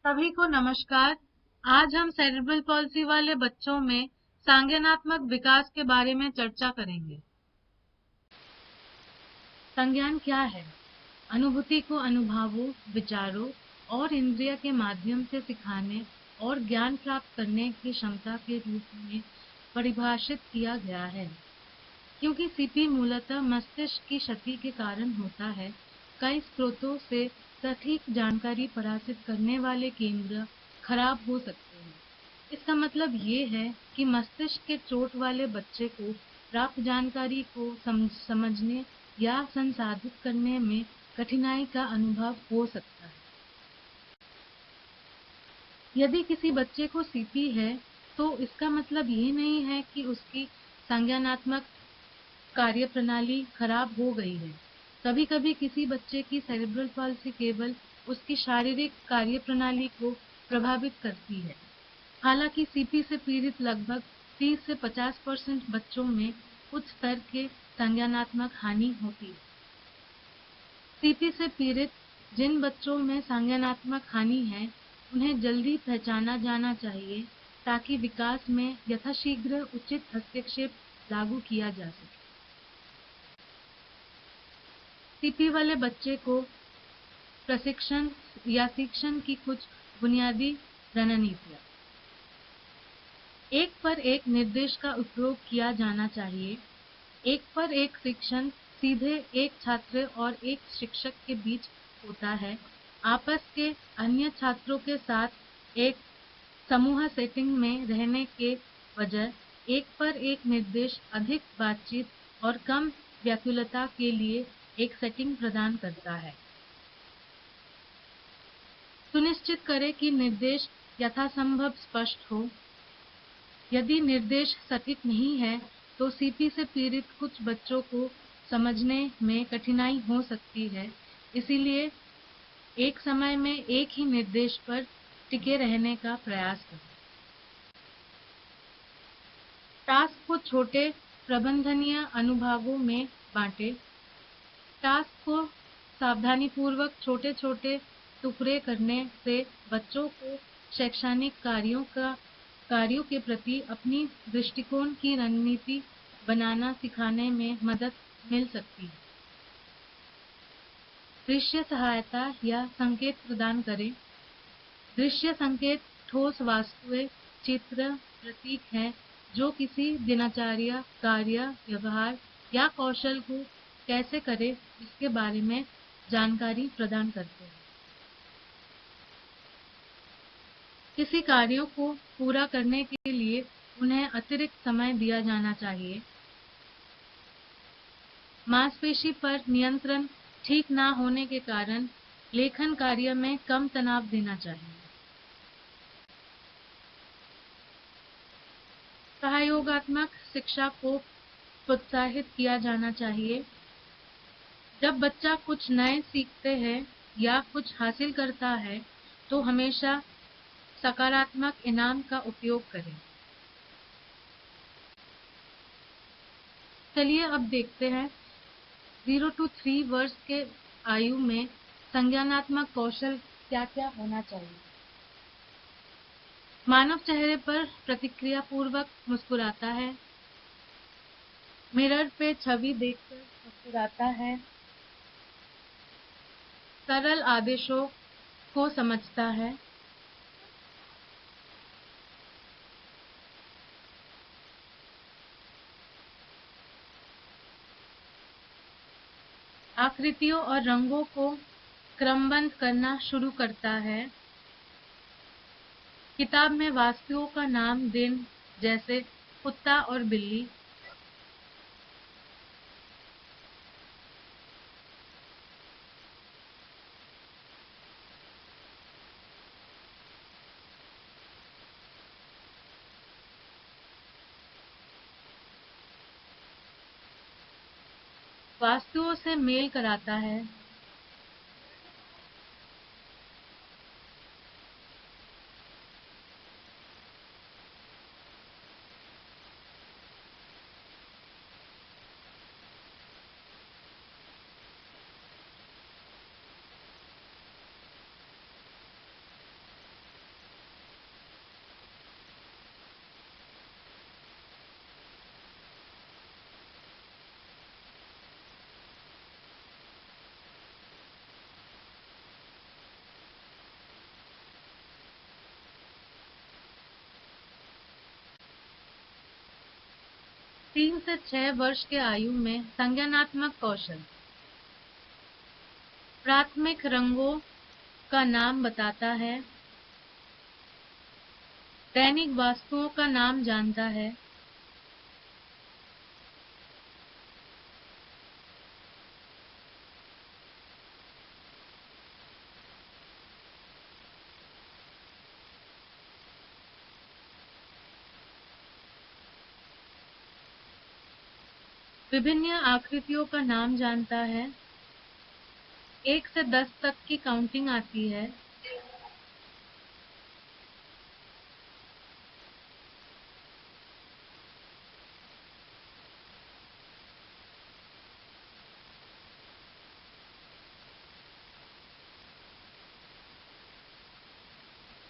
सभी को नमस्कार। आज हम सेरेब्रल पॉल्सी वाले बच्चों में संज्ञानात्मक विकास के बारे में चर्चा करेंगे। संज्ञान क्या है? अनुभूति को अनुभवों, विचारों और इंद्रिय के माध्यम से सिखाने और ज्ञान प्राप्त करने की क्षमता के रूप में परिभाषित किया गया है। क्योंकि सीपी मूलतः मस्तिष्क की क्षति के कारण होता है, कई स्रोतों से सटीक जानकारी प्रसारित करने वाले केंद्र खराब हो सकते हैं। इसका मतलब ये है कि मस्तिष्क के चोट वाले बच्चे को प्राप्त जानकारी को समझने या संसाधित करने में कठिनाई का अनुभव हो सकता है। यदि किसी बच्चे को सीपी है, तो इसका मतलब ये नहीं है कि उसकी संज्ञानात्मक कार्यप्रणाली खराब हो गई है। कभी कभी किसी बच्चे की सेरेब्रल पॉल्सी केवल उसकी शारीरिक कार्यप्रणाली को प्रभावित करती है। हालांकि सीपी से पीड़ित लगभग 30 से 50% बच्चों में उच्च स्तर के संज्ञानात्मक हानि होती है। सीपी से पीड़ित जिन बच्चों में संज्ञानात्मक हानि है, उन्हें जल्दी पहचाना जाना चाहिए ताकि विकास में यथाशीघ्र उचित हस्तक्षेप लागू किया जा सके। सीपी वाले बच्चे को प्रशिक्षण या शिक्षण की कुछ बुनियादी रणनीतियाँ। एक पर एक निर्देश का उपयोग किया जाना चाहिए। एक पर एक शिक्षण सीधे एक छात्र और एक शिक्षक के बीच होता है। आपस के अन्य छात्रों के साथ एक समूह सेटिंग में रहने के बजाय एक पर एक निर्देश अधिक बातचीत और कम व्याकुलता के लिए एक सेटिंग प्रदान करता है। सुनिश्चित करें कि निर्देश यथासंभव स्पष्ट हो। यदि निर्देश सटीक नहीं है, तो सीपी से पीड़ित कुछ बच्चों को समझने में कठिनाई हो सकती है। इसीलिए एक समय में एक ही निर्देश पर टिके रहने का प्रयास करें। टास्क को छोटे प्रबंधनीय अनुभागों में बांटें। टास्क को सावधानीपूर्वक छोटे छोटे टुकड़े करने से बच्चों को शैक्षणिक कार्यों के प्रति अपनी दृष्टिकोण की रणनीति बनाना सिखाने में मदद मिल सकती है। दृश्य सहायता या संकेत प्रदान करें। दृश्य संकेत ठोस वस्तुएं, चित्र, प्रतीक हैं जो किसी दिनचर्या, कार्य, व्यवहार या कौशल को कैसे करें इसके बारे में जानकारी प्रदान करते हैं। किसी कार्यों को पूरा करने के लिए उन्हें अतिरिक्त समय दिया जाना चाहिए। मांसपेशी पर नियंत्रण ठीक न होने के कारण लेखन कार्य में कम तनाव देना चाहिए। सहयोगात्मक शिक्षा को प्रोत्साहित किया जाना चाहिए। जब बच्चा कुछ नए सीखते हैं या कुछ हासिल करता है, तो हमेशा सकारात्मक इनाम का उपयोग करें। चलिए अब देखते हैं 0 to 3 वर्ष के आयु में संज्ञानात्मक कौशल क्या क्या होना चाहिए। मानव चेहरे पर प्रतिक्रिया पूर्वक मुस्कुराता है। मिरर पे छवि देखकर मुस्कुराता है। सरल आदेशों को समझता है। आकृतियों और रंगों को क्रमबद्ध करना शुरू करता है। किताब में वस्तुओं का नाम दिन जैसे कुत्ता और बिल्ली। वस्तुओं से मेल कराता है। 3 से 6 वर्ष के आयु में संज्ञानात्मक कौशल। प्राथमिक रंगों का नाम बताता है, दैनिक वस्तुओं का नाम जानता है, विभिन्न आकृतियों का नाम जानता है, 1 से 10 तक की काउंटिंग आती है,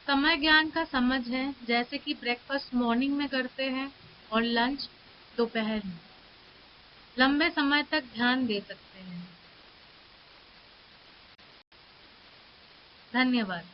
समय ज्ञान का समझ है, जैसे कि ब्रेकफास्ट मॉर्निंग में करते हैं और लंच दोपहर में, लंबे समय तक ध्यान दे सकते हैं। धन्यवाद।